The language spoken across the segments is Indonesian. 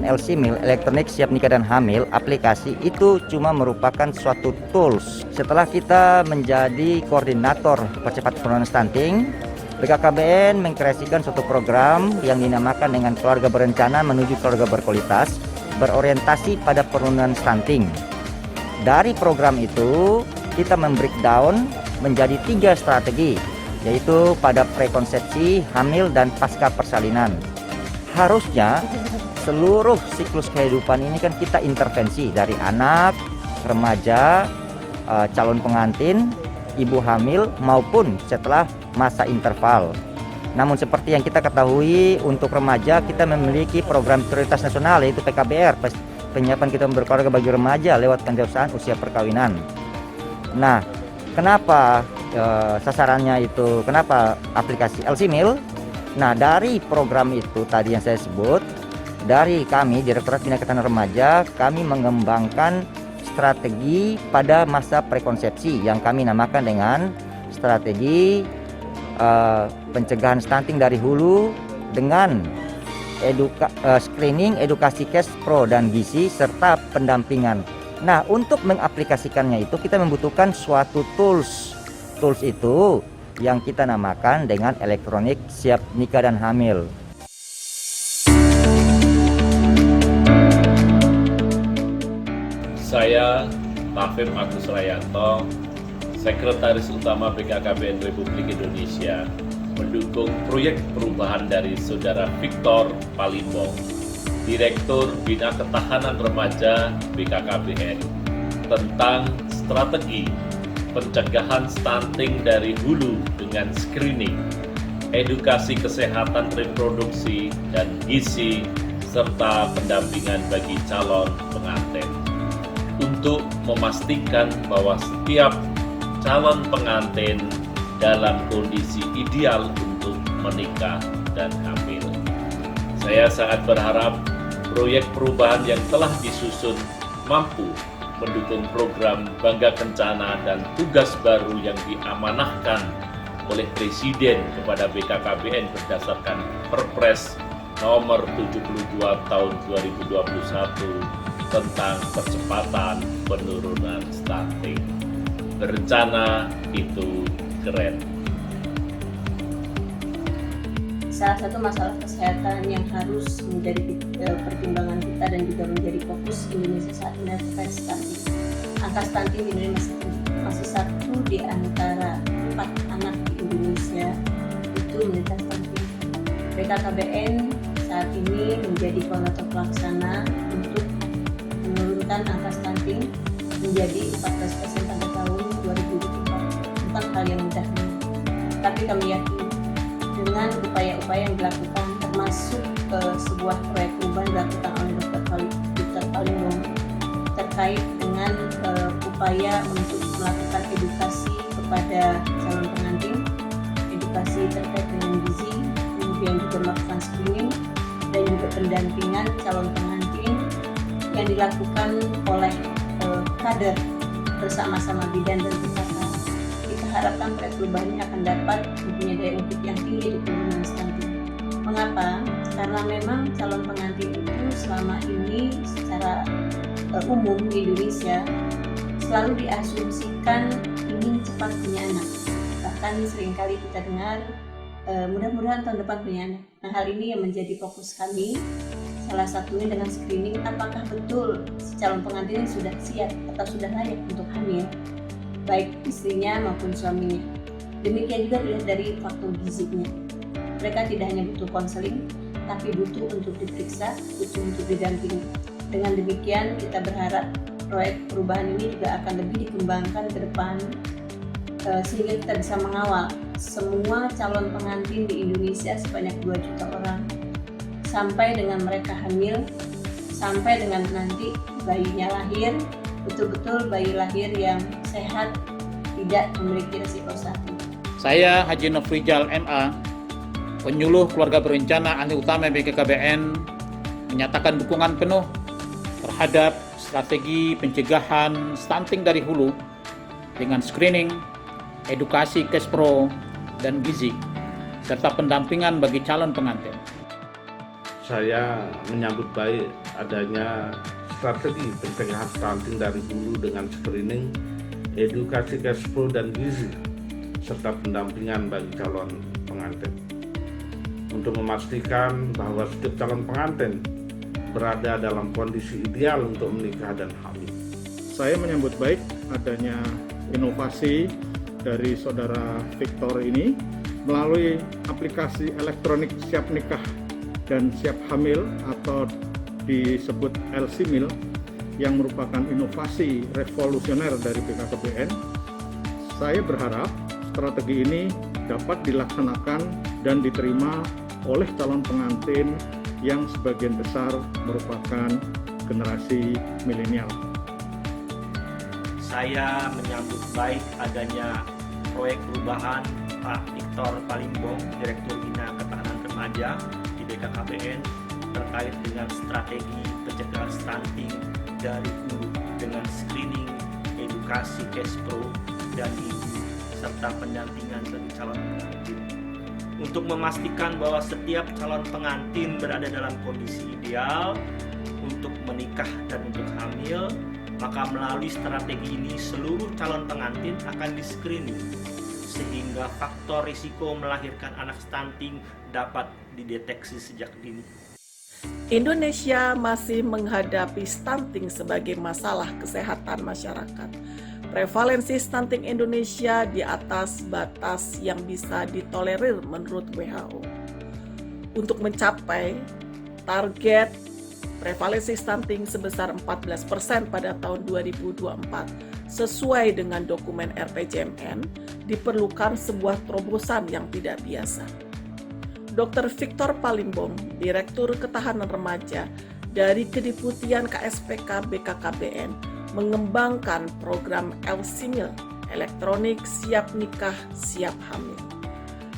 LC Mil, elektronik siap nikah dan hamil, aplikasi itu cuma merupakan suatu tools. Setelah kita menjadi koordinator percepat penurunan stunting, BKKBN mengkreasikan suatu program yang dinamakan dengan keluarga berencana menuju keluarga berkualitas, berorientasi pada penurunan stunting. Dari program itu, kita membreakdown menjadi 3 strategi, yaitu pada prekonsepsi, hamil, dan pasca persalinan. Harusnya seluruh siklus kehidupan ini kan kita intervensi dari anak, remaja, calon pengantin, ibu hamil maupun setelah masa interval. Namun seperti yang kita ketahui, untuk remaja kita memiliki program prioritas nasional yaitu PKBR, penyiapan kita berkeluarga bagi remaja lewat pendewasaan usia perkawinan. Nah, kenapa sasarannya itu, kenapa aplikasi LC Mil? Nah, dari program itu tadi yang saya sebut, dari kami Direktorat Bina Ketahanan Remaja, kami mengembangkan strategi pada masa prekonsepsi yang kami namakan dengan strategi pencegahan stunting dari hulu dengan screening, edukasi cash pro dan gizi serta pendampingan. Nah, untuk mengaplikasikannya itu kita membutuhkan suatu tools. Tools itu yang kita namakan dengan elektronik siap nikah dan hamil. Saya Tafim Agus Rayanto, Sekretaris Utama BKKBN Republik Indonesia, mendukung proyek perubahan dari Saudara Victor Palimbong, Direktur Bina Ketahanan Remaja BKKBN, tentang strategi pencegahan stunting dari hulu dengan screening, edukasi kesehatan reproduksi dan gizi, serta pendampingan bagi calon pengantin. Untuk memastikan bahwa setiap calon pengantin dalam kondisi ideal untuk menikah dan hamil. Saya sangat berharap proyek perubahan yang telah disusun mampu mendukung program Bangga Kencana dan tugas baru yang diamanahkan oleh Presiden kepada BKKBN berdasarkan Perpres nomor 72 tahun 2021 tentang percepatan penurunan stunting. Berencana itu keren. Salah satu masalah kesehatan yang harus menjadi pertimbangan kita dan juga menjadi fokus Indonesia saat ini adalah stunting. Angka stunting di Indonesia masih 1 di antara 4 anak di Indonesia itu menderita stunting. BKKBN saat ini menjadi koordinator pelaksana untuk menurunkan angka stunting menjadi 14% pada tahun 2024. Bukan hal yang mudah, tapi kami yakin dengan upaya-upaya yang dilakukan, termasuk sebuah proyek perubahan dilakukan oleh Dr. Palimbong terkait dengan upaya untuk melakukan edukasi kepada calon pengantin, edukasi terkait dengan gizi, kemudian juga melakukan screening dan juga pendampingan calon pengantin yang dilakukan oleh kader bersama-sama bidan dan PKK. Kita harapkan proyek perubahan ini akan dapat mempunyai daya ungkit yang tinggi di penurunan stunting. Mengapa? Karena memang calon pengantin itu selama ini secara umum di Indonesia selalu diasumsikan ingin cepat punya anak. Bahkan seringkali kita dengar mudah-mudahan tahun depan punya anak. Nah, hal ini yang menjadi fokus kami. Salah satunya dengan screening apakah betul si calon pengantin sudah siap atau sudah layak untuk hamil, baik istrinya maupun suaminya. Demikian juga dilihat dari faktor gizinya. Mereka tidak hanya butuh konseling, tapi butuh untuk diperiksa, butuh untuk didampingi. Dengan demikian kita berharap proyek perubahan ini juga akan lebih dikembangkan ke depan sehingga kita bisa mengawal semua calon pengantin di Indonesia sebanyak 2 juta orang sampai dengan mereka hamil, sampai dengan nanti bayinya lahir, betul-betul bayi lahir yang sehat, tidak memiliki risiko stunting. Saya Haji Nofrijal MA, penyuluh keluarga berencana ahli utama BKKBN, menyatakan dukungan penuh terhadap strategi pencegahan stunting dari hulu dengan screening, edukasi cash pro dan gizi, serta pendampingan bagi calon pengantin. Saya menyambut baik adanya strategi pencegahan stunting dari hulu dengan screening, edukasi cash flow dan gizi, serta pendampingan bagi calon pengantin. Untuk memastikan bahwa setiap calon pengantin berada dalam kondisi ideal untuk menikah dan hamil. Saya menyambut baik adanya inovasi dari saudara Victor ini melalui aplikasi elektronik siap nikah dan siap hamil atau disebut LCMIL yang merupakan inovasi revolusioner dari BKKBN. Saya berharap strategi ini dapat dilaksanakan dan diterima oleh calon pengantin yang sebagian besar merupakan generasi milenial. Saya menyambut baik adanya proyek perubahan Pak Victor Palimbong, Direktur Bina Ketahanan Remaja di BKKBN terkait dengan strategi pencegahan stunting dari hulu dengan screening, edukasi cash flow, dan ibu serta pendampingan bagi calon pengantin. Untuk memastikan bahwa setiap calon pengantin berada dalam kondisi ideal untuk menikah dan untuk hamil, maka melalui strategi ini seluruh calon pengantin akan di-screening sehingga faktor risiko melahirkan anak stunting dapat dideteksi sejak dini. Indonesia masih menghadapi stunting sebagai masalah kesehatan masyarakat. Prevalensi stunting Indonesia di atas batas yang bisa ditolerir menurut WHO. Untuk mencapai target prevalensi stunting sebesar 14% pada tahun 2024 sesuai dengan dokumen RPJMN diperlukan sebuah terobosan yang tidak biasa. Dr. Victor Palimbong, Direktur Ketahanan Remaja dari Kediputian KSPK BKKBN, mengembangkan program LCMIL, Elektronik Siap Nikah Siap Hamil.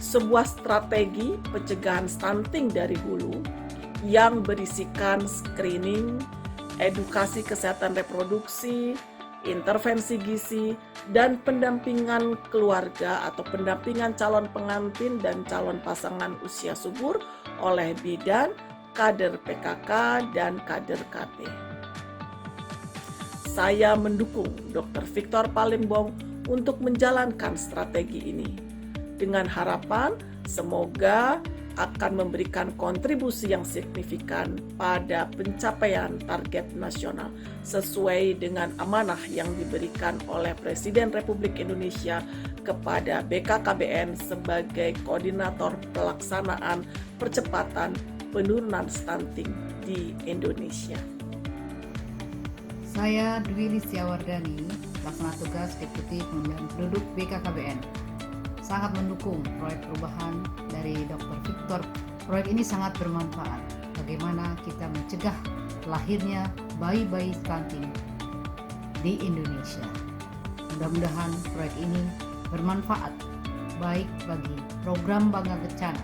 Sebuah strategi pencegahan stunting dari hulu yang berisikan screening, edukasi kesehatan reproduksi, intervensi gizi, dan pendampingan keluarga atau pendampingan calon pengantin dan calon pasangan usia subur oleh bidan, kader PKK, dan kader KB. Saya mendukung Dr. Victor Palimbong untuk menjalankan strategi ini dengan harapan semoga akan memberikan kontribusi yang signifikan pada pencapaian target nasional sesuai dengan amanah yang diberikan oleh Presiden Republik Indonesia kepada BKKBN sebagai koordinator pelaksanaan percepatan penurunan stunting di Indonesia. Saya Dwi Listiawardani, Pelaksana Tugas Deputi Pemilihan Penduduk BKKBN. Sangat mendukung proyek perubahan dari Dr. Victor. Proyek ini sangat bermanfaat. Bagaimana kita mencegah lahirnya bayi-bayi stunting di Indonesia. Mudah-mudahan proyek ini bermanfaat baik bagi program Bangga Kencana,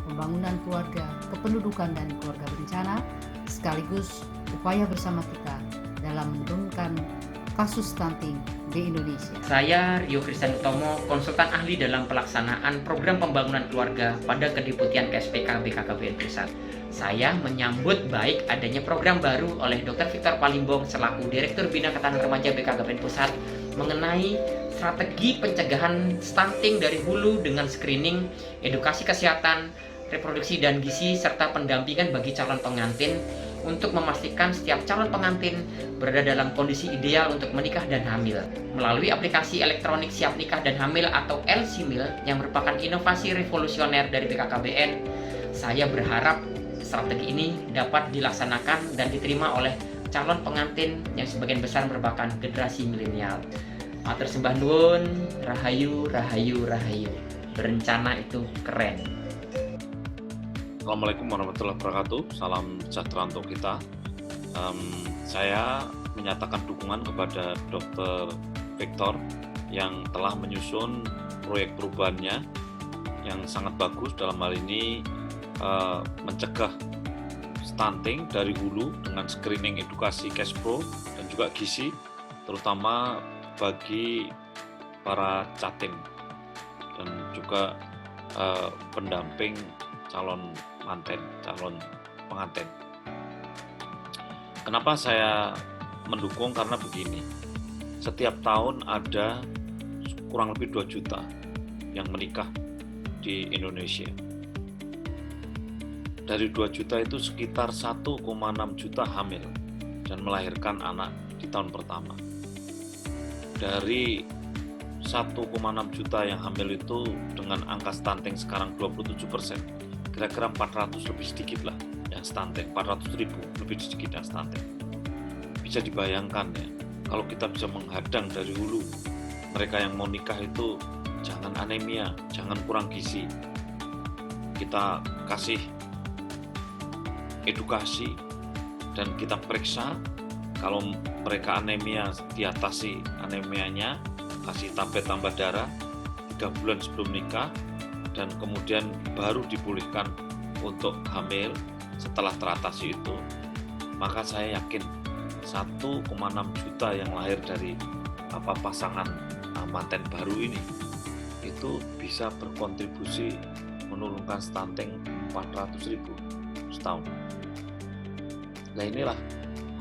pembangunan keluarga, kependudukan dan keluarga berencana, sekaligus upaya bersama kita dalam menurunkan kasus stunting di Indonesia. Saya Rio Kristian Utomo, konsultan ahli dalam pelaksanaan program pembangunan keluarga pada Kediputian KSPK BKKBN Pusat. Saya menyambut baik adanya program baru oleh Dr. Victor Palimbong selaku Direktur Bina Ketahanan Remaja BKKBN Pusat mengenai strategi pencegahan stunting dari hulu dengan screening, edukasi kesehatan, reproduksi dan gizi, serta pendampingan bagi calon pengantin untuk memastikan setiap calon pengantin berada dalam kondisi ideal untuk menikah dan hamil. Melalui aplikasi elektronik siap nikah dan hamil atau LCMIL yang merupakan inovasi revolusioner dari BKKBN, saya berharap strategi ini dapat dilaksanakan dan diterima oleh calon pengantin yang sebagian besar merupakan generasi milenial. Matur sembah nuwun, rahayu, rahayu, rahayu. Berencana itu keren. Assalamualaikum warahmatullahi wabarakatuh. Salam sejahtera untuk kita. Saya menyatakan dukungan kepada Dr. Victor yang telah menyusun proyek perubahannya yang sangat bagus dalam hal ini mencegah stunting dari hulu dengan screening edukasi cash flow dan juga gizi, terutama bagi para catim dan juga pendamping calon manten, calon pengantin. Kenapa saya mendukung? Karena begini, setiap tahun ada kurang lebih 2 juta yang menikah di Indonesia. Dari 2 juta itu sekitar 1,6 juta hamil dan melahirkan anak di tahun pertama. Dari 1,6 juta yang hamil itu dengan angka stunting sekarang 27%, kira-kira 400 lebih sedikit lah yang stunting, 400 ribu lebih sedikit yang stunting. Bisa dibayangkan ya, kalau kita bisa menghadang dari hulu, mereka yang mau nikah itu jangan anemia, jangan kurang gizi. Kita kasih edukasi dan kita periksa, kalau mereka anemia diatasi anemianya, kasih tablet tambah darah 3 bulan sebelum nikah, dan kemudian baru dipulihkan untuk hamil setelah teratasi itu. Maka saya yakin 1,6 juta yang lahir dari pasangan manten baru ini itu bisa berkontribusi menurunkan stunting 400 ribu setahun. Nah, inilah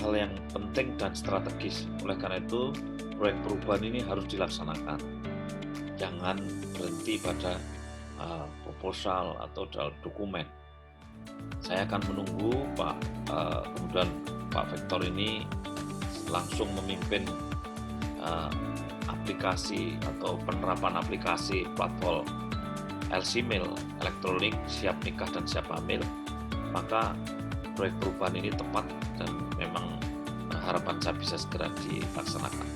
hal yang penting dan strategis. Oleh karena itu, proyek perubahan ini harus dilaksanakan. Jangan berhenti pada proposal atau dokumen. Saya akan menunggu kemudian Pak Victor ini langsung memimpin aplikasi atau penerapan aplikasi platform LCMIL, elektronik siap nikah dan siap hamil. Maka proyek perubahan ini tepat dan memang harapan saya bisa segera dilaksanakan.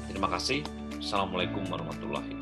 Terima kasih. Assalamualaikum warahmatullahi wabarakatuh.